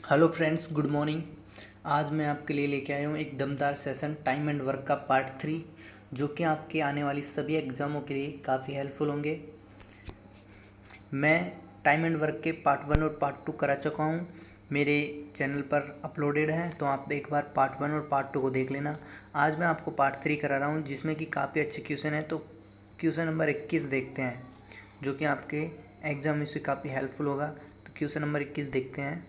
Hello friends, good morning. आज मैं आपके लिए लेके आया हूँ एक दमदार सेशन टाइम एंड वर्क का पार्ट 3, जो कि आपके आने वाली सभी एग्ज़ामों के लिए काफ़ी हेल्पफुल होंगे। मैं टाइम एंड वर्क के पार्ट 1 और पार्ट 2 करा चुका हूँ, मेरे चैनल पर अपलोडेड हैं, तो आप एक बार पार्ट 1 और पार्ट 2 को देख लेना। आज मैं आपको पार्ट 3 करा रहा हूँ, जिसमें कि काफ़ी अच्छे क्वेश्चन हैं। तो क्वेश्चन नंबर 21 देखते हैं, जो कि आपके एग्ज़ाम में से काफ़ी हेल्पफुल होगा। तो क्वेश्चन नंबर 21 देखते हैं।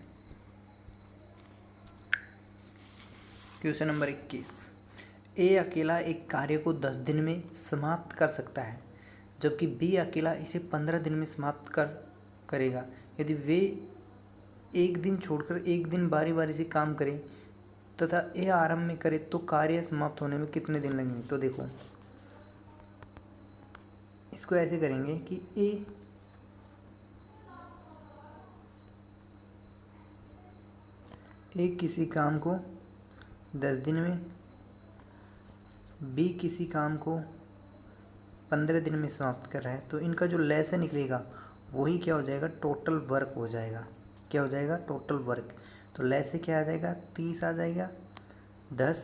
Question number 21। ए अकेला एक कार्य को 10 दिन में समाप्त कर सकता है, जबकि बी अकेला इसे 15 दिन में समाप्त करेगा। यदि वे एक दिन छोड़कर एक दिन बारी बारी से काम करें तथा ए आरंभ में करे तो कार्य समाप्त होने में कितने दिन लगेंगे। तो देखो, इसको ऐसे करेंगे कि ए किसी काम को 10 दिन में, बी किसी काम को 15 दिन में समाप्त कर रहा है, तो इनका जो लेसन निकलेगा वही क्या हो जाएगा, टोटल वर्क हो जाएगा। क्या हो जाएगा, टोटल वर्क। तो लेस से क्या आ जाएगा, 30 आ जाएगा। 10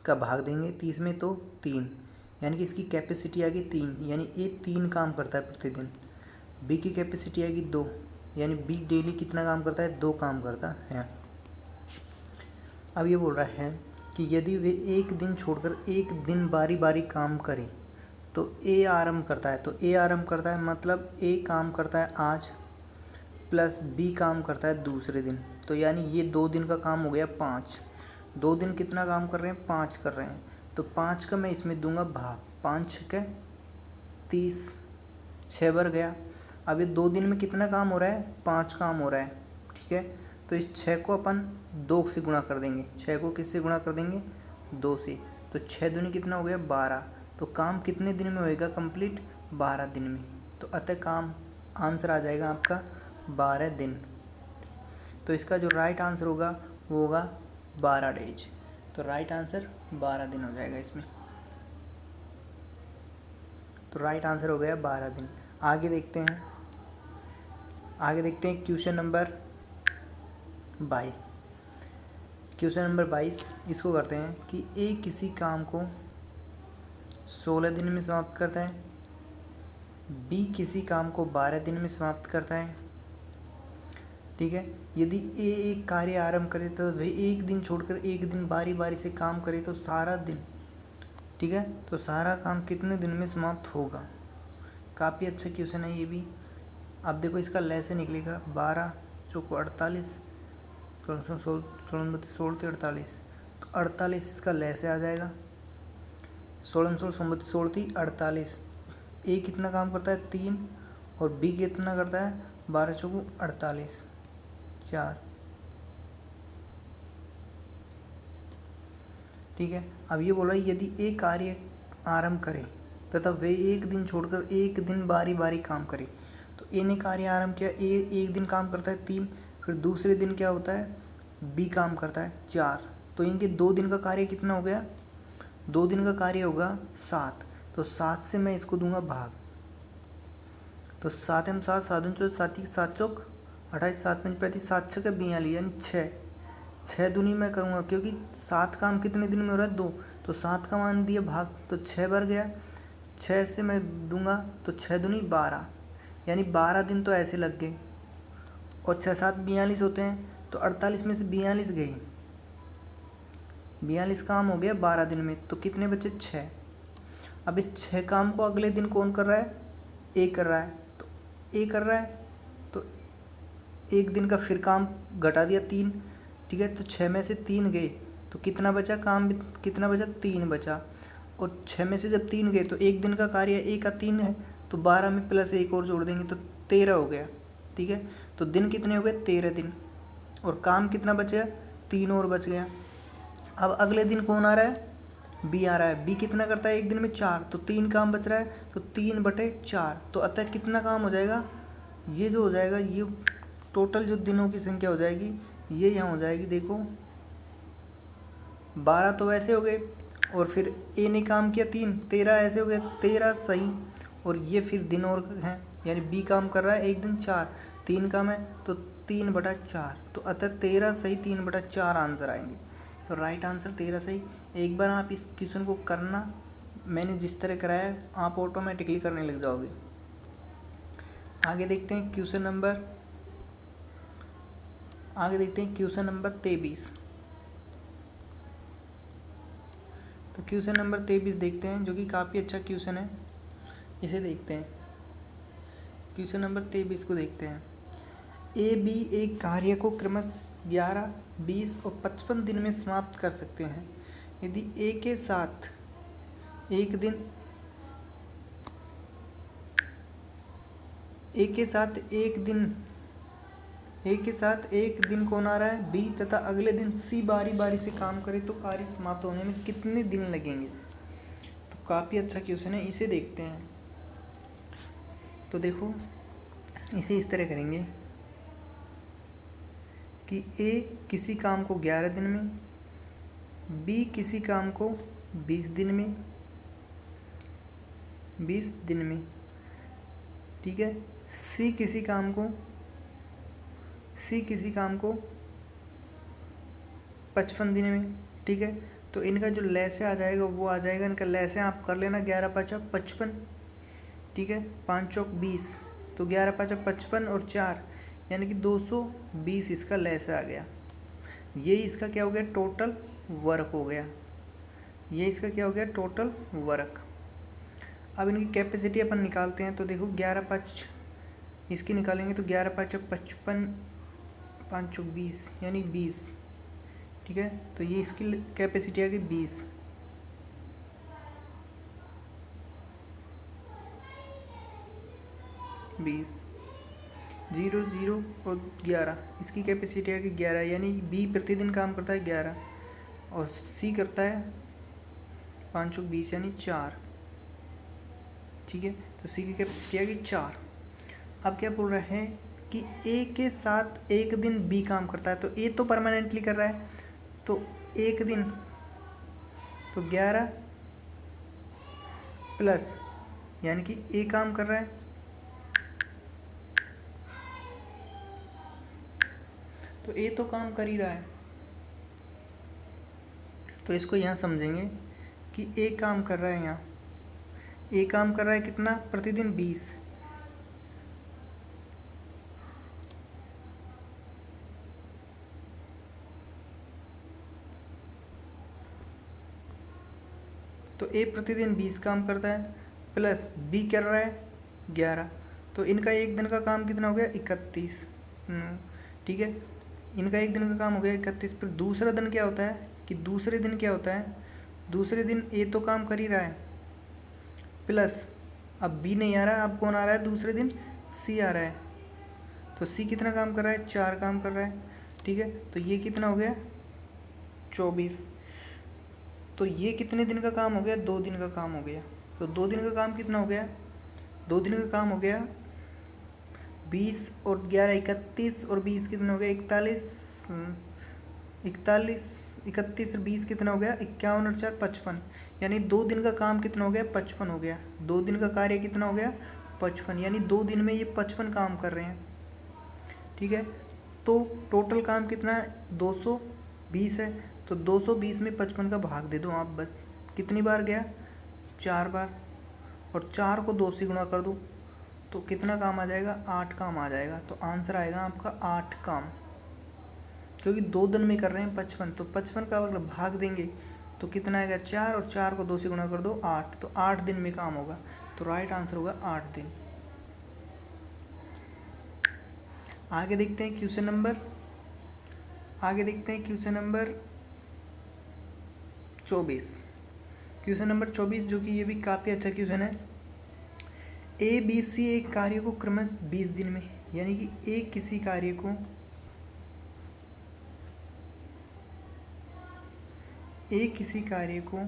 का भाग देंगे 30 में तो 3, यानी कि इसकी कैपेसिटी आ गई 3, यानी ए 3 काम करता है प्रतिदिन। बी की कैपेसिटी आएगी 2, यानी बी डेली कितना काम करता है, 2 काम करता है। अब ये बोल रहा है कि यदि वे एक दिन छोड़कर एक दिन बारी बारी काम करें तो ए आरंभ करता है। तो ए आरंभ करता है मतलब ए काम करता है आज, प्लस बी काम करता है दूसरे दिन। तो यानी ये 2 दिन का काम हो गया 5। 2 दिन कितना काम कर रहे हैं, 5 कर रहे हैं। तो 5 का मैं इसमें दूंगा भाग, 5 के 30, 6 बार गया। अब ये 2 दिन में कितना काम हो रहा है, 5 काम हो रहा है, ठीक है। तो इस 6 को अपन 2 से गुणा कर देंगे। 6 को किससे गुणा कर देंगे, 2 से। तो 6 दूनी कितना हो गया, 12। तो काम कितने दिन में होएगा कंप्लीट, 12 दिन में। तो अतः काम आंसर आ जाएगा आपका 12 दिन। तो इसका जो राइट आंसर होगा वो होगा 12 डेज। तो राइट आंसर 12 दिन हो जाएगा इसमें। तो राइट आंसर हो गया 12 दिन। आगे देखते हैं क्वेश्चन नंबर 22। क्वेश्चन नंबर 22 इसको करते हैं कि ए किसी काम को 16 दिन में समाप्त करता है, बी किसी काम को 12 दिन में समाप्त करता है, ठीक है। यदि ए एक कार्य आरंभ करे तो वह एक दिन छोड़कर एक दिन बारी बारी से काम करे तो सारा दिन, ठीक है, तो सारा काम कितने दिन में समाप्त होगा। काफ़ी अच्छा क्वेश्चन है ये भी। अब देखो इसका लेसन निकलेगा 12 चौको 48, 16 48, तो 48 इसका लेसे आ जाएगा। 16 48। ए कितना काम करता है, 3, और बी कितना करता है, 12 चौको 48, 4, ठीक है। अब ये बोला यदि ए कार्य आरंभ करे तथा वे एक दिन छोड़कर एक दिन बारी बारी काम करे। तो ए ने कार्य आरंभ किया, ए एक दिन काम करता है 3, फिर दूसरे दिन क्या होता है, बी काम करता है 4। तो इनके 2 दिन का कार्य कितना हो गया, 2 दिन का कार्य होगा 7। तो 7 से मैं इसको दूंगा भाग। तो 7 में 7, 7 दूनी 7 चौक 28, 7 5 35, 7 6 42, यानी 6 दूनी मैं करूँगा, क्योंकि 7 काम कितने दिन में हो रहा है, 2। तो 7 का मान दिया भाग, तो 6 बार गया। 6 से मैं दूंगा तो 6 दूनी 12, यानी 12 दिन तो ऐसे लग गए। और 6 7 42 होते हैं, तो 48 में से 42 गई, 42 काम हो गया 12 दिन में। तो कितने बचे, 6। अब इस 6 काम को अगले दिन कौन कर रहा है, ए कर रहा है। तो ए कर रहा है तो एक दिन का फिर काम घटा दिया 3, ठीक है। तो 6 में से 3 गए तो कितना बचा काम, कितना बचा, 3 बचा। और 6 में से जब 3 गए तो एक दिन का कार्य ए का 3 है, तो 12 में प्लस 1 और जोड़ देंगे तो 13 हो गया, ठीक है। तो दिन कितने हो गए, 13 दिन। और काम कितना बच गया, 3 और बच गया। अब अगले दिन कौन आ रहा है, बी आ रहा है। बी कितना करता है एक दिन में, 4। तो 3 काम बच रहा है, तो 3/4। तो अतः कितना काम हो जाएगा, ये जो हो जाएगा, ये टोटल जो दिनों की संख्या हो जाएगी ये यहाँ हो जाएगी। देखो 12 तो वैसे हो गए, और फिर ए ने काम किया 3, 13 ऐसे हो गए, 13 सही। और ये फिर दिन और हैं, यानी बी काम कर रहा है एक दिन 4, 3 काम है तो 3/4, तो अतः 13 सही 3/4 आंसर आएंगे। तो राइट आंसर 13 सही। एक बार आप इस क्वेश्चन को करना, मैंने जिस तरह कराया आप ऑटोमेटिकली करने लग जाओगे। आगे देखते हैं क्वेश्चन नंबर 23। तो क्वेश्चन नंबर 23 देखते हैं, जो कि काफ़ी अच्छा क्वेश्चन है। इसे देखते हैं, क्वेश्चन नंबर 23 को देखते हैं। ए बी एक कार्य को क्रमशः 11, 20 और 55 दिन में समाप्त कर सकते हैं। यदि ए के साथ एक दिन कौन आ रहा है, बी, तथा अगले दिन सी बारी बारी से काम करे तो कार्य समाप्त होने में कितने दिन लगेंगे। तो काफ़ी अच्छा क्वेश्चन है, इसे देखते हैं। तो देखो, इसे इस तरह करेंगे कि ए किसी काम को 11 दिन में, बी किसी काम को 20 दिन में, ठीक है, सी किसी काम को 55 दिन में, ठीक है। तो इनका जो लैसे आ जाएगा वो आ जाएगा, इनका लैसे आप कर लेना 11 5 55, ठीक है, 5 चौक 20, तो 11 5 55 और 4 यानी कि 220 इसका लैसे आ गया। ये इसका क्या हो गया, टोटल वर्क हो गया। Total work. अब इनकी कैपेसिटी अपन निकालते हैं। तो देखो 11 5 इसकी निकालेंगे तो 11 5 55, 5 चौक 20 यानी 20, ठीक है। तो ये इसकी कैपेसिटी आ गई 20। 0 0 और 11, इसकी कैपेसिटी आ गई 11, यानी बी प्रतिदिन काम करता है 11 और सी करता है 5 चौक 20 यानी 4, ठीक है। तो सी की कैपेसिटी आ गई 4। अब क्या बोल रहा है कि ए के साथ एक दिन बी काम करता है। तो ए तो परमानेंटली कर रहा है, तो एक दिन तो 11 प्लस यानी कि ए काम कर रहा है, तो ए तो काम कर ही रहा है। तो इसको यहाँ समझेंगे कि ए काम कर रहा है, यहाँ ए काम कर रहा है कितना प्रतिदिन 20, तो ए प्रतिदिन 20 काम करता है प्लस बी कर रहा है 11, तो इनका एक दिन का काम कितना हो गया 31, ठीक है। इनका एक दिन का काम हो गया 31। फिर दूसरा दिन क्या होता है कि दूसरे दिन ए तो काम कर ही रहा है प्लस अब बी नहीं आ रहा है, अब कौन आ रहा है दूसरे दिन, सी आ रहा है। तो सी कितना काम कर रहा है, 4 काम कर रहा है, ठीक है। तो ये कितना हो गया 24। तो ये कितने दिन का काम हो गया, 2 दिन का काम हो गया। तो 2 दिन का काम कितना हो गया, 2 दिन का काम हो गया 20 और 11 31 और 20 कितना हो गया 41, 31 और 20 कितना हो गया 51 और 4 55, यानी 2 दिन का काम कितना हो गया 55 हो गया। 2 दिन का कार्य कितना हो गया 55, यानी 2 दिन में ये 55 काम कर रहे हैं, ठीक है। तो टोटल काम कितना है 220 है। तो 220 में 55 का भाग दे दो आप बस। कितनी बार गया 4 बार, और 4 को 2 से गुणा कर दो तो कितना काम आ जाएगा 8 काम आ जाएगा। तो आंसर आएगा आपका 8 काम, क्योंकि 2 दिन में कर रहे हैं 55। तो 55 का अगर भाग देंगे तो कितना आएगा 4, और 4 को 2 से गुणा कर दो 8, तो 8 दिन में काम होगा। तो राइट आंसर होगा 8 दिन। आगे देखते हैं क्वेश्चन नंबर 24। क्वेश्चन नंबर 24 जो कि ये भी काफ़ी अच्छा क्वेश्चन है। ए बी सी एक कार्य को क्रमशः 20 दिन में, यानी कि ए किसी कार्य को एक किसी कार्य को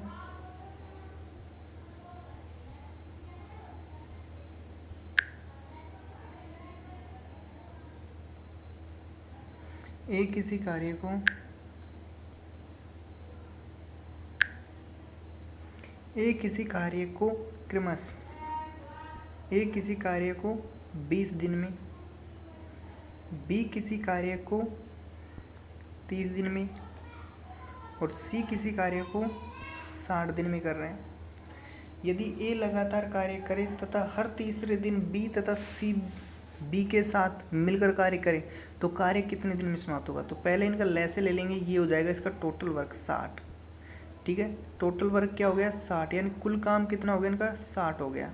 क्रमशः 20 दिन में बी किसी कार्य को 30 दिन में और सी किसी कार्य को 60 दिन में कर रहे हैं। यदि ए लगातार कार्य करे तथा हर तीसरे दिन बी तथा सी बी के साथ मिलकर कार्य करे तो कार्य कितने दिन में समाप्त होगा। तो पहले इनका लैसे ले लेंगे, ये हो जाएगा इसका टोटल वर्क 60। ठीक है, टोटल वर्क क्या हो गया 60, यानी कुल काम कितना हो गया इनका 60 हो गया।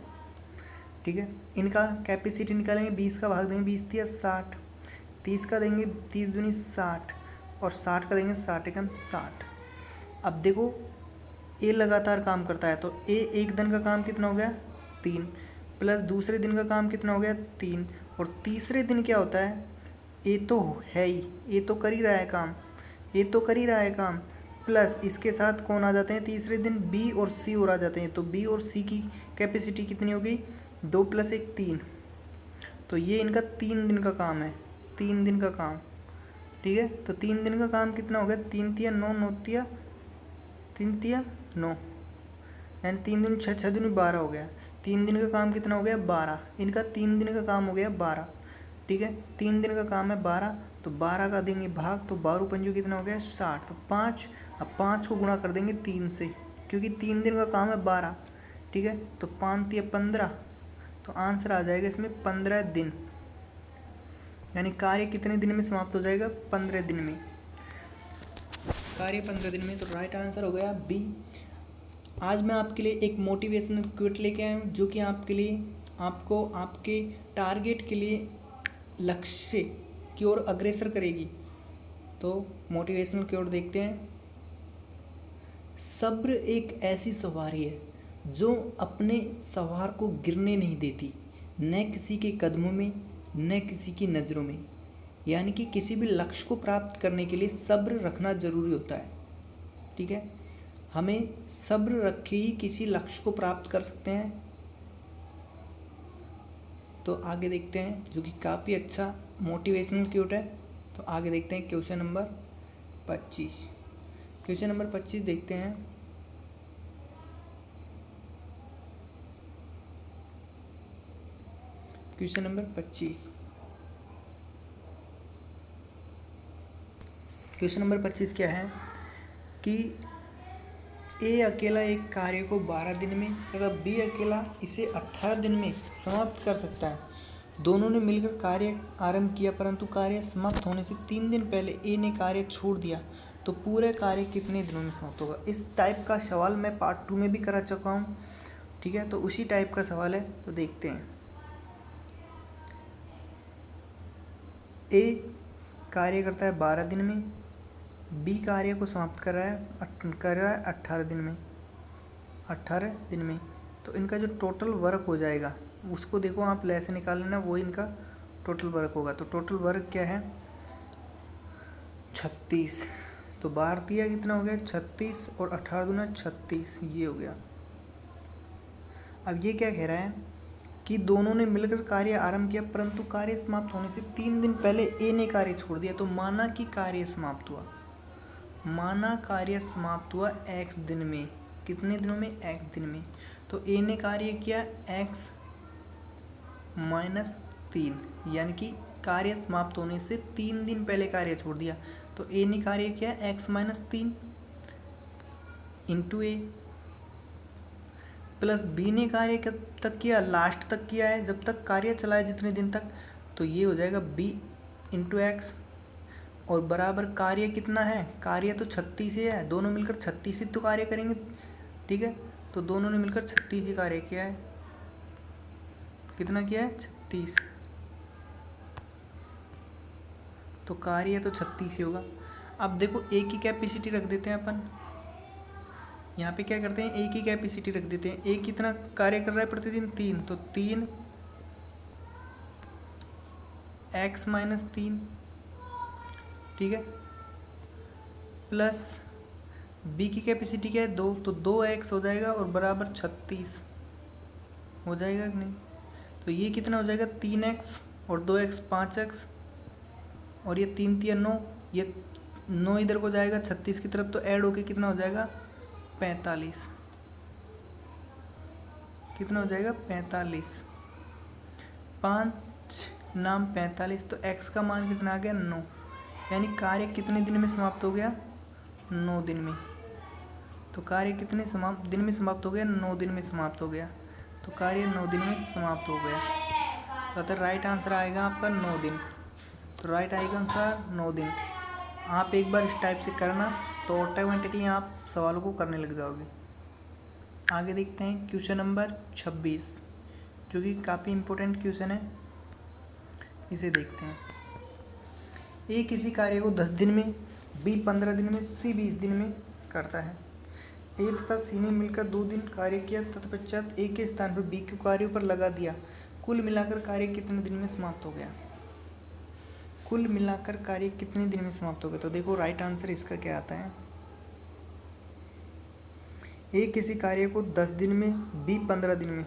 ठीक है, इनका कैपेसिटी निकालेंगे, 20 का भाग देंगे, 20 दिया 60, 30 का देंगे 30 दूनी 60 और 60 का देंगे 60 एकम 60। अब देखो ए लगातार काम करता है तो ए एक दिन का काम कितना हो गया 3 प्लस दूसरे दिन का काम कितना हो गया 3 और तीसरे दिन क्या होता है, ए तो है ही, ए तो कर ही रहा है काम, ए तो कर ही रहा है काम, प्लस इसके साथ कौन आ जाते हैं तीसरे दिन बी और सी और आ जाते हैं। तो बी और सी की कैपेसिटी कितनी हो गई 2 + 1 3। तो ये इनका 3 दिन का काम है, 3 दिन का काम। ठीक है, तो 3 दिन का काम कितना हो गया 3 तिया 9 9 तिया 3 तिया 9, यानी 3 दिन 6 6 दिन 12 हो गया। 3 दिन का काम कितना हो गया 12, इनका 3 दिन का काम हो गया 12। ठीक है, 3 दिन का काम है 12, तो 12 का देंगे भाग, तो 12 पंजू कितना हो गया 60, तो 5। अब 5 को गुणा कर देंगे 3 से, क्योंकि 3 दिन का काम है 12। ठीक है, तो 5 तिया 15, तो आंसर आ जाएगा इसमें 15 दिन, यानी कार्य कितने दिन में समाप्त हो जाएगा 15 दिन में, कार्य 15 दिन में। तो राइट आंसर हो गया बी। आज मैं आपके लिए एक मोटिवेशनल क्विट लेके आया हूँ जो कि आपके लिए आपको आपके टारगेट के लिए लक्ष्य की ओर अग्रसर करेगी। तो मोटिवेशनल क्विट देखते हैं। सब्र एक ऐसी सवारी है जो अपने सवार को गिरने नहीं देती, न किसी के कदमों में न किसी की नज़रों में। यानी कि किसी भी लक्ष्य को प्राप्त करने के लिए सब्र रखना ज़रूरी होता है। ठीक है, हमें सब्र रख के ही किसी लक्ष्य को प्राप्त कर सकते हैं। तो आगे देखते हैं, जो कि काफ़ी अच्छा मोटिवेशनल क्विट है। तो आगे देखते हैं क्वेश्चन नंबर 25। क्वेश्चन नंबर 25 देखते हैं। क्वेश्चन नंबर 25, क्वेश्चन नंबर 25 क्या है कि ए अकेला एक कार्य को 12 दिन में तथा बी अकेला इसे 18 दिन में समाप्त कर सकता है। दोनों ने मिलकर कार्य आरंभ किया, परंतु कार्य समाप्त होने से 3 दिन पहले ए ने कार्य छोड़ दिया, तो पूरा कार्य कितने दिनों में समाप्त होगा। इस टाइप का सवाल मैं पार्ट 2 में भी करा चुका हूँ। ठीक है, तो उसी टाइप का सवाल है, तो देखते हैं। ए कार्य करता है 12 दिन में, बी कार्य को समाप्त कर रहा है 18 दिन में, 18 दिन में। तो इनका जो टोटल वर्क हो जाएगा उसको देखो आप लैसे निकाल लेना, वो इनका टोटल वर्क होगा। तो टोटल वर्क क्या है 36, तो 12 दिया कितना हो गया 36 और 18 दूना 36, ये हो गया। अब ये क्या कह रहा है कि दोनों ने मिलकर कार्य आरंभ किया, परंतु कार्य समाप्त होने से 3 दिन पहले ए ने कार्य छोड़ दिया। तो माना कि कार्य समाप्त हुआ, माना कार्य समाप्त हुआ x दिन में, कितने दिनों में x दिन में। तो ए ने कार्य किया x - 3, यानी कि कार्य समाप्त होने से 3 दिन पहले कार्य छोड़ दिया। तो ए ने कार्य किया x - 3 इंटू ए, प्लस बी ने कार्य कब तक किया लास्ट तक किया है, जब तक कार्य चला है जितने दिन तक। तो ये हो जाएगा b इंटू एक्स और बराबर कार्य कितना है, कार्य तो 36 ही है, दोनों मिलकर 36 ही तो कार्य करेंगे। ठीक है, तो दोनों ने मिलकर 36 ही कार्य किया है। कितना किया है 36, तो कार्य तो 36 ही होगा। अब देखो ए की कैपेसिटी रख देते हैं अपन, यहाँ पे क्या करते हैं ए की कैपेसिटी रख देते हैं। ए कितना कार्य कर रहा है प्रतिदिन 3, तो 3 x - 3, ठीक है, प्लस बी की कैपेसिटी क्या है 2, तो 2x हो जाएगा और बराबर 36 हो जाएगा कि नहीं। तो ये कितना हो जाएगा 3x और 2x 5x और ये 3 3 9, ये 9 इधर को जाएगा 36 की तरफ, तो ऐड होके कितना हो जाएगा 45, कितना हो जाएगा 45, 5 नाम 45, तो x का मान कितना आ गया 9, यानी कार्य कितने दिन में समाप्त हो गया 9 दिन में। तो कार्य कितने दिन में समाप्त हो गया 9 दिन में समाप्त हो गया। तो कार्य 9 दिन में समाप्त हो गया। तो अतः राइट आंसर आएगा आपका 9 दिन। तो राइट आएगा आंसर 9 दिन। आप एक बार इस टाइप से करना तो ऑटोमेटिकली आप सवालों को करने लग जाओगे। आगे देखते हैं क्वेश्चन नंबर 26, जो कि काफ़ी इम्पोर्टेंट क्वेश्चन है। इसे देखते हैं। ए किसी कार्य को 10 दिन में, बी 15 दिन में, सी 20 दिन में करता है। ए तथा सी ने मिलकर 2 दिन कार्य किया, तत्पश्चात ए के स्थान पर बी को कार्यों पर लगा दिया। कुल मिलाकर कार्य कितने दिन में समाप्त हो गया? कुल मिलाकर कार्य कितने दिन में समाप्त हो गया? तो देखो राइट आंसर इसका क्या आता है। ए किसी कार्य को 10 दिन में, बी 15 दिन में।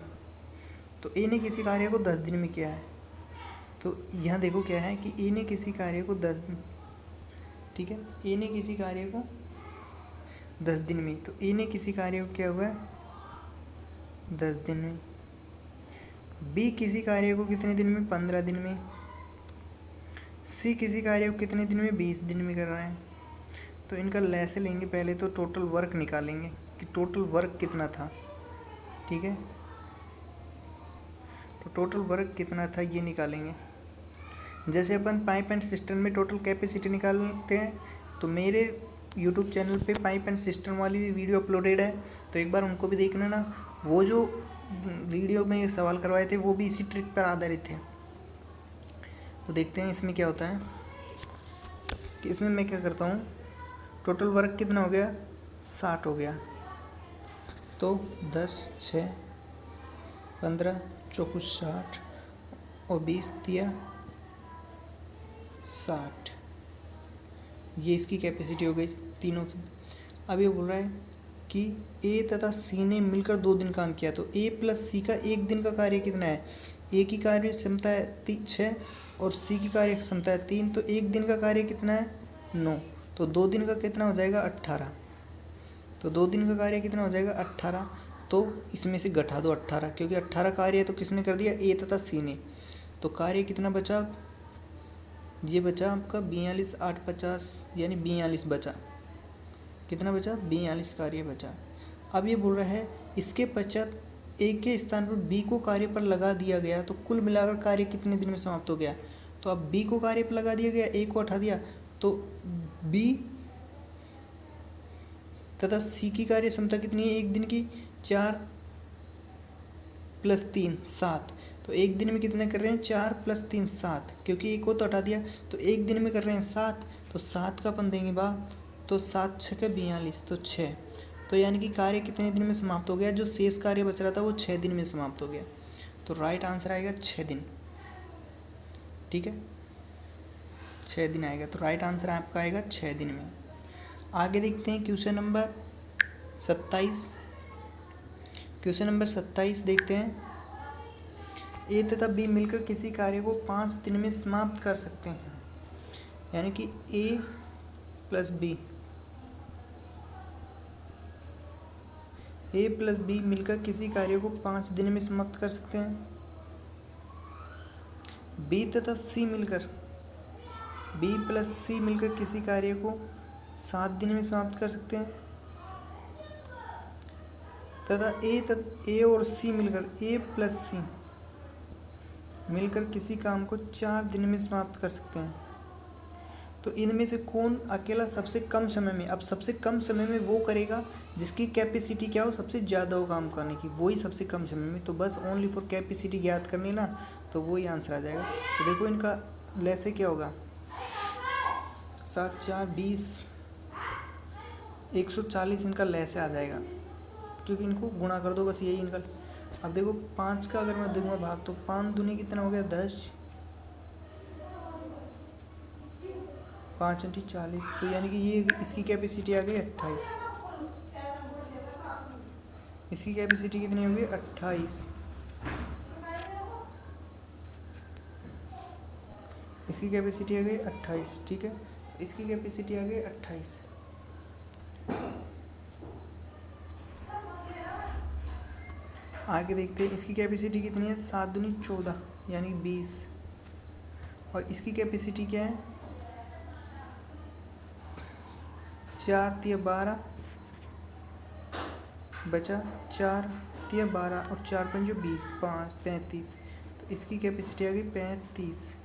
तो ए ने किसी कार्य को 10 दिन में किया है। तो यहाँ देखो क्या है कि ए ने किसी कार्य को 10 दिन, ठीक है, ए ने किसी कार्य को 10 दिन में, तो ए ने किसी कार्य को क्या हुआ है 10 दिन में। बी किसी कार्य को कितने दिन में 15 दिन में। सी किसी कार्य को कितने दिन में 20 दिन में कर रहा है। तो इनका लैसे लेंगे पहले, तो टोटल वर्क निकालेंगे कि टोटल वर्क कितना था, ठीक है। तो टोटल वर्क कितना था ये निकालेंगे। जैसे अपन पाइप एंड सिस्टम में टोटल कैपेसिटी निकालते हैं, तो मेरे यूट्यूब चैनल पे पाइप एंड सिस्टम वाली भी वीडियो अपलोडेड है, तो एक बार उनको भी देखना ना। वो जो वीडियो में सवाल करवाए थे वो भी इसी ट्रिक पर आधारित थे। तो देखते हैं इसमें क्या होता है कि इसमें मैं क्या करता हूँ, टोटल वर्क कितना हो गया 60 हो गया। तो 10 6 15 चौकुछ 60 और 20 दिया 60। ये इसकी कैपेसिटी हो गई तीनों की। अब ये बोल रहा है कि ए तथा सी ने मिलकर 2 दिन काम किया, तो ए प्लस सी का 1 दिन का कार्य कितना है। ए की कार्य क्षमता है 6 और सी की कार्य क्षमता है 3, तो 1 दिन का कार्य कितना है 9। तो 2 दिन का कितना हो जाएगा 18। तो 2 दिन का कार्य कितना हो जाएगा 18। तो इसमें से घटा दो 18, क्योंकि 18 कार्य है तो किसने कर दिया ए तथा सी ने। तो कार्य कितना बचा, ये बचा आपका 42 8 50, यानी 42 बचा। कितना बचा 42 कार्य बचा। अब ये बोल रहा है इसके पश्चात ए के स्थान पर बी को कार्य पर लगा दिया गया, तो कुल मिलाकर कार्य कितने दिन में समाप्त हो गया। तो अब बी को कार्य पर लगा दिया गया, ए को हटा दिया, तो बी तथा सी की कार्य क्षमता कितनी है 1 दिन की 4 + 3 7। तो 1 दिन में कितने कर रहे हैं 4 + 3 7, क्योंकि एक को तो हटा दिया, तो 1 दिन में कर रहे हैं 7। तो 7 का अपन देंगे बाद, तो 7 6 के 42, तो 6। तो यानी कि कार्य कितने दिन में समाप्त हो गया, जो शेष कार्य बच रहा था वो 6 दिन में समाप्त हो गया। तो राइट आंसर आएगा 6 दिन, ठीक है, 6 दिन आएगा। तो राइट आंसर आपका आएगा 6 दिन में। आगे देखते हैं क्वेश्चन नंबर 27। क्वेश्चन नंबर 27 देखते हैं। ए तथा बी मिलकर किसी कार्य को 5 दिन में समाप्त कर सकते हैं, यानी कि ए प्लस बी मिलकर किसी कार्य को 5 दिन में समाप्त कर सकते हैं। बी प्लस सी मिलकर किसी कार्य को 7 दिन में समाप्त कर सकते हैं, तथा ए और सी मिलकर ए प्लस सी मिलकर किसी काम को 4 दिन में समाप्त कर सकते हैं। तो इनमें से कौन अकेला सबसे कम समय में, अब सबसे कम समय में वो करेगा जिसकी कैपेसिटी क्या हो सबसे ज़्यादा हो काम करने की, वही सबसे कम समय में। तो बस ओनली फॉर कैपेसिटी ज्ञात करनी ना, तो वही आंसर आ जाएगा। तो देखो इनका लैसे क्या होगा 7 4 20 140 इनका लैसे आ जाएगा, क्योंकि इनको गुणा कर दो बस, यही इनका। अब देखो 5 का अगर मैं दूंगा भाग, तो 5 दूनी कितना हो गया 10, 5 × 40, तो यानी कि ये इसकी कैपेसिटी आ गई 28। इसकी कैपेसिटी कितनी होगी 28। इसकी कैपेसिटी आ गई 28, ठीक है, इसकी कैपेसिटी आ गई 28। आगे देखते हैं इसकी कैपेसिटी कितनी है 7 दूनी 14, यानी 20। और इसकी कैपेसिटी क्या है, 4 तिया 12 बचा 4 तिया 12 और 4 पंजो 20, 5 35। तो इसकी कैपेसिटी आ गई 35।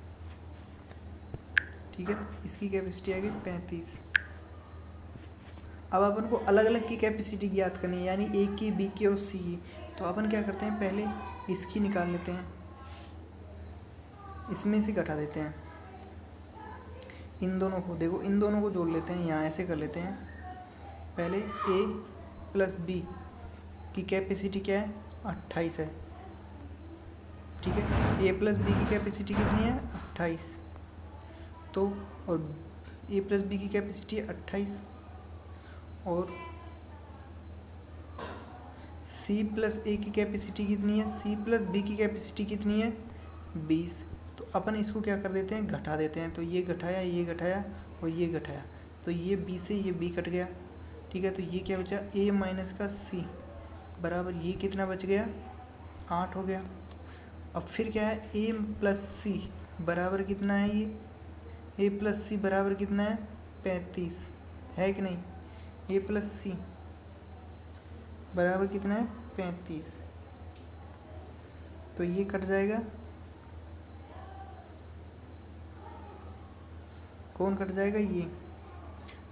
ठीक है, इसकी कैपेसिटी आ गई 35। अब अपन को अलग अलग की कैपेसिटी ज्ञात करनी है, यानी ए की, बी की और सी की। तो अपन क्या करते हैं, पहले इसकी निकाल लेते हैं, इसमें से घटा देते हैं इन दोनों को। देखो इन दोनों को जोड़ लेते हैं, यहाँ ऐसे कर लेते हैं। पहले ए प्लस बी की कैपेसिटी क्या है, 28 है। ठीक है, ए प्लस बी की कैपेसिटी कितनी है, 28। तो और ए प्लस बी की कैपेसिटी है 28 और सी प्लस ए की कैपेसिटी कितनी है, सी प्लस बी की कैपेसिटी कितनी है, 20। तो अपन इसको क्या कर देते हैं, घटा देते हैं। तो ये घटाया और ये घटाया, तो ये बी से ये बी कट गया। ठीक है, तो ये क्या बचा, ए माइनस का सी बराबर ये कितना बच गया, 8 हो गया। अब फिर क्या है, ए प्लस सी बराबर कितना है, ये ए प्लस सी बराबर कितना है, 35 है कि नहीं। ए प्लस सी बराबर कितना है, 35। तो ये कट जाएगा, कौन कट जाएगा, ये।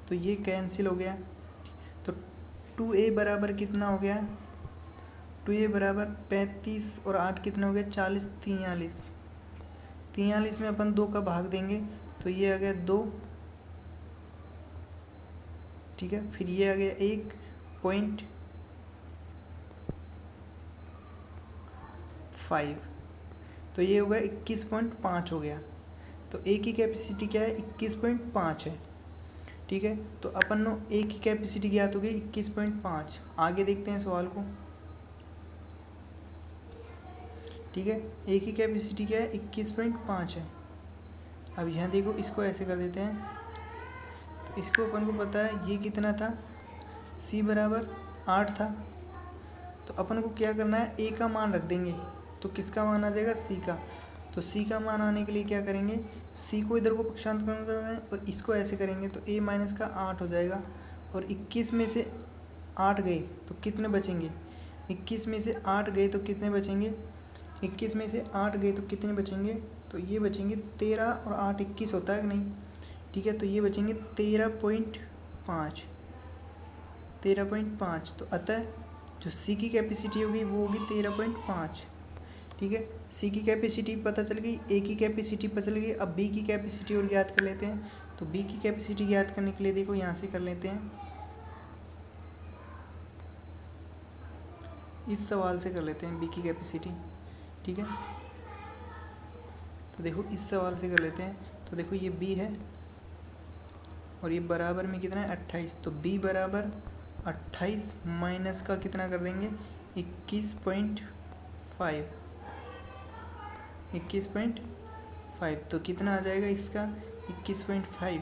तो ये कैंसिल हो गया। तो 2a बराबर कितना हो गया, 2a बराबर 35 और 8 कितना हो गया, 40, 43 में अपन 2 का भाग देंगे तो ये आ गया 2। ठीक है, फिर ये आ गया 1.5। तो ये हो गया 21.5 हो गया। तो ए की कैपेसिटी क्या है, 21.5 है। ठीक है, तो अपन नो ए की कैपेसिटी ज्ञात हो गई 21.5। आगे देखते हैं सवाल को। ठीक है, ए की कैपेसिटी क्या है, 21.5 है। अब यहाँ देखो, इसको ऐसे कर देते हैं। तो इसको अपन को पता है ये कितना था, सी बराबर 8 था। तो अपन को क्या करना है, ए का मान रख देंगे। तो किसका मान आ जाएगा, सी का। तो सी का मान आने के लिए क्या करेंगे, सी को इधर को पक्षांतरण कर रहे हैं और इसको ऐसे करेंगे। तो ए माइनस का 8 हो जाएगा और 21 में से 8 गए तो कितने बचेंगे, 21 में से 8 गए तो कितने बचेंगे, 21 में से 8 गए तो कितने बचेंगे, तो ये बचेंगे 13 और 8 21 होता है कि नहीं। ठीक है, तो ये बचेंगे 13.5। तो अतः जो सी की कैपेसिटी होगी वो होगी 13.5। ठीक है, सी की कैपेसिटी पता चल गई, ए की कैपेसिटी पता चल गई। अब बी की कैपेसिटी और ज्ञात कर लेते हैं। तो बी की कैपेसिटी ज्ञात करने के लिए देखो यहाँ से कर लेते हैं, इस सवाल से कर लेते हैं बी की कैपेसिटी। ठीक है, तो देखो इस सवाल से कर लेते हैं। तो देखो ये बी है और ये बराबर में कितना है, 28। तो बी बराबर 28 माइनस का कितना कर देंगे, 21.5। तो कितना आ जाएगा इसका, 21.5।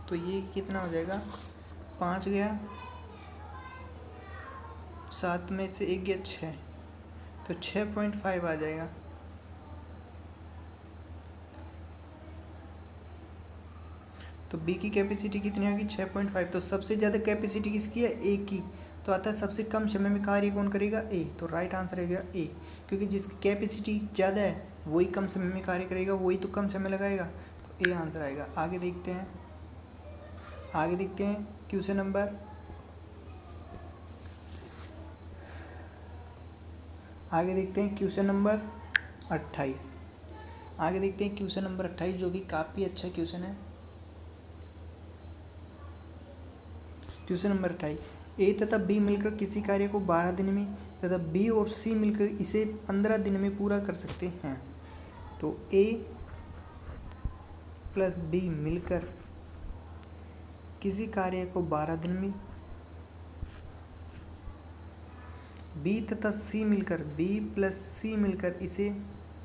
तो ये कितना हो जाएगा, 5 गया, 7 में से 1 गया 6, तो 6.5 आ जाएगा। तो बी की कैपेसिटी कितनी होगी, 6.5। तो सबसे ज़्यादा कैपेसिटी किसकी है, ए की। तो आता है सबसे कम समय में कार्य कौन करेगा, ए। तो राइट आंसर रहेगा ए, क्योंकि जिसकी कैपेसिटी ज़्यादा है वही कम समय में कार्य करेगा, वही तो कम समय लगाएगा। तो ए आंसर आएगा। आगे देखते हैं क्वेश्चन नंबर क्वेश्चन नंबर 28। आगे देखते हैं क्वेश्चन नंबर 28, जो कि काफ़ी अच्छा क्वेश्चन है। क्वेश्चन नंबर 28, ए तथा बी मिलकर किसी कार्य को 12 दिन में तथा बी और सी मिलकर इसे 15 दिन में पूरा कर सकते हैं। तो ए प्लस बी मिलकर किसी कार्य को 12 दिन में, बी तथा सी मिलकर, बी प्लस सी मिलकर इसे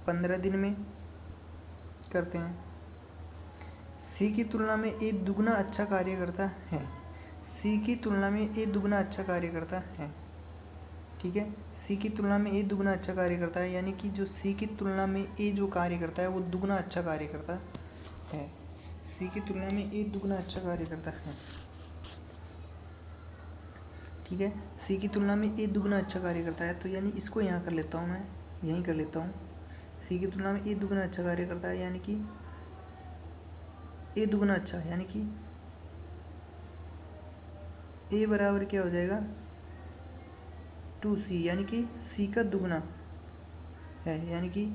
15 दिन में करते हैं। सी की तुलना में ए दुगना अच्छा कार्य करता है। सी की तुलना में ए दुगना अच्छा कार्य करता है। ठीक है, सी की तुलना में ए दुगना अच्छा कार्य करता है, यानी कि जो सी की तुलना में ए जो कार्य करता है वो दुगना अच्छा कार्य करता है। है। सी की तुलना में ए दुगना अच्छा कार्य करता है। ठीक है, सी की तुलना में ए दुगना अच्छा कार्य करता है, तो यानी इसको यहाँ कर लेता हूँ, मैं यहीं कर लेता हूँ। सी की तुलना में ए दुगना अच्छा कार्य करता है, यानी कि ए दुगना अच्छा, यानी कि ए बराबर क्या हो जाएगा 2c, यानी कि सी का दुगना है, यानी कि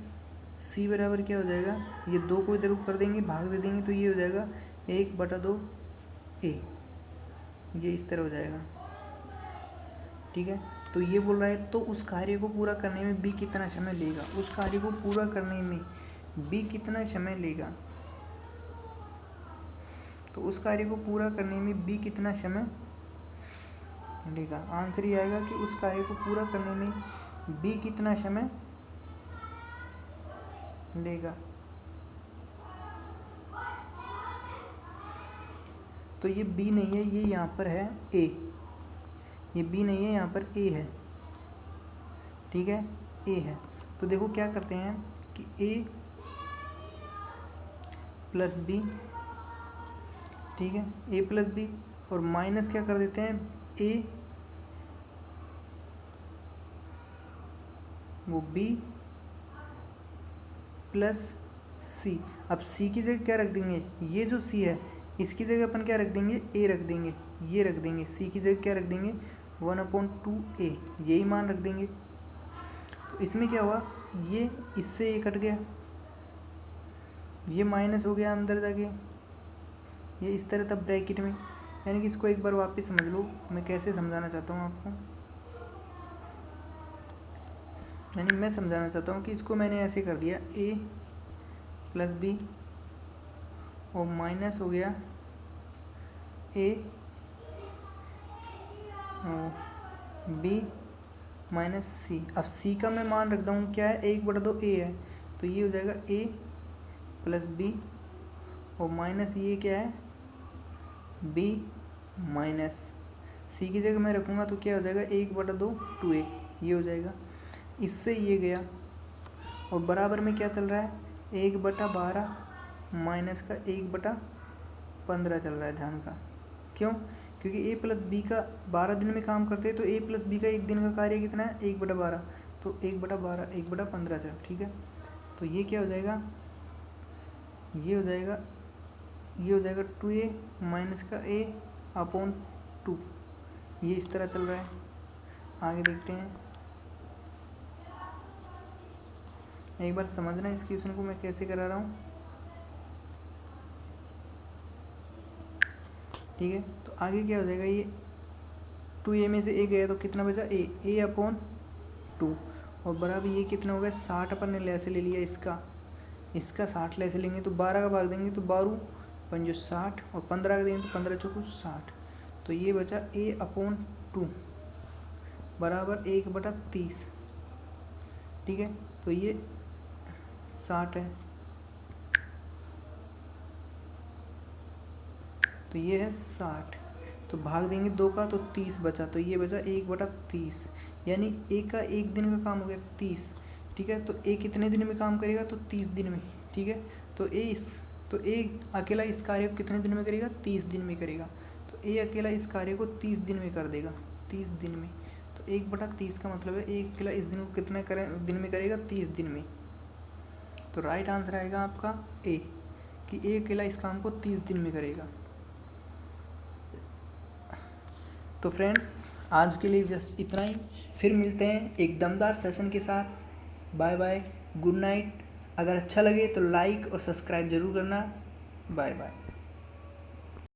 सी बराबर क्या हो जाएगा, ये 2 को इधर कर देंगे, भाग दे देंगे, तो ये हो जाएगा 1/2 ए, ये इस तरह हो जाएगा। ठीक है, तो ये बोल रहा है तो उस कार्य को पूरा करने में बी कितना समय लेगा, उस कार्य को पूरा करने में बी कितना समय लेगा, तो उस कार्य को पूरा करने में बी कितना समय लेगा। आंसर ये आएगा कि उस कार्य को पूरा करने में बी कितना समय लेगा। तो ये बी नहीं है, ये यहाँ पर है ए, ये बी नहीं है, यहाँ पर ए है। ठीक है, ए है। तो देखो क्या करते हैं कि ए प्लस बी, ठीक है, ए प्लस बी और माइनस क्या कर देते हैं ए वो बी प्लस सी। अब सी की जगह क्या रख देंगे, ये जो सी है इसकी जगह अपन क्या रख देंगे, ए रख देंगे, ये रख देंगे, सी की जगह क्या रख देंगे 1/2a, यही मान रख देंगे। तो इसमें क्या हुआ, ये इससे ये कट गया, ये माइनस हो गया अंदर जाके, ये इस तरह था ब्रैकेट में। यानी कि इसको एक बार वापस समझ लो, मैं कैसे समझाना चाहता हूँ आपको। यानी मैं समझाना चाहता हूँ कि इसको मैंने ऐसे कर दिया a प्लस बी और माइनस हो गया a बी माइनस सी। अब सी का मैं मान रखता हूँ क्या है 1/2 a है, तो ये हो जाएगा a प्लस बी और माइनस ये क्या है b माइनस सी की जगह मैं रखूँगा तो क्या हो जाएगा 1/2 2a, ये हो जाएगा। इससे ये गया और बराबर में क्या चल रहा है 1/12 माइनस का 1/15 चल रहा है। ध्यान का क्यों, क्योंकि a प्लस बी का 12 दिन में काम करते हैं, तो a प्लस बी का एक दिन का कार्य कितना है 1/12, तो 1/12 1/15 चल। ठीक है, तो ये क्या हो जाएगा, ये हो जाएगा 2a माइनस का a/2, ये इस तरह चल रहा है। आगे देखते हैं, एक बार समझना इस क्वेश्चन को मैं कैसे करा रहा हूँ। ठीक है, तो आगे क्या हो जाएगा, ये 2a में से a गया तो कितना बचा a/2 और बराबर ये कितना हो गया 60, अपन ने लैसे ले लिया इसका 60 लैसे लेंगे तो 12 का भाग देंगे तो 12 5 60 और 15 का देंगे तो 15 चौको 60, तो ये बचा a/2 बराबर 1/30। ठीक है, तो ये 60 है, तो ये है 60, तो भाग देंगे 2 का तो 30 बचा, तो ये बचा 1/30, यानी a का एक दिन का काम हो गया 30। ठीक है, तो a कितने दिन में काम करेगा, तो 30 दिन में। ठीक है, तो a अकेला इस कार्य को कितने दिन में करेगा, 30 दिन में करेगा, तो a अकेला इस कार्य को 30 दिन में कर देगा, 30 दिन में। तो 1/30 का मतलब है a अकेला इस दिन को कितने दिन में करेगा, 30 दिन में। तो राइट आंसर आएगा आपका ए, कि a अकेला इस काम को 30 दिन में करेगा। तो फ्रेंड्स आज के लिए बस इतना ही, फिर मिलते हैं एक दमदार सेशन के साथ। Bye bye, good night. अगर अच्छा लगे तो लाइक और सब्सक्राइब ज़रूर करना। Bye bye.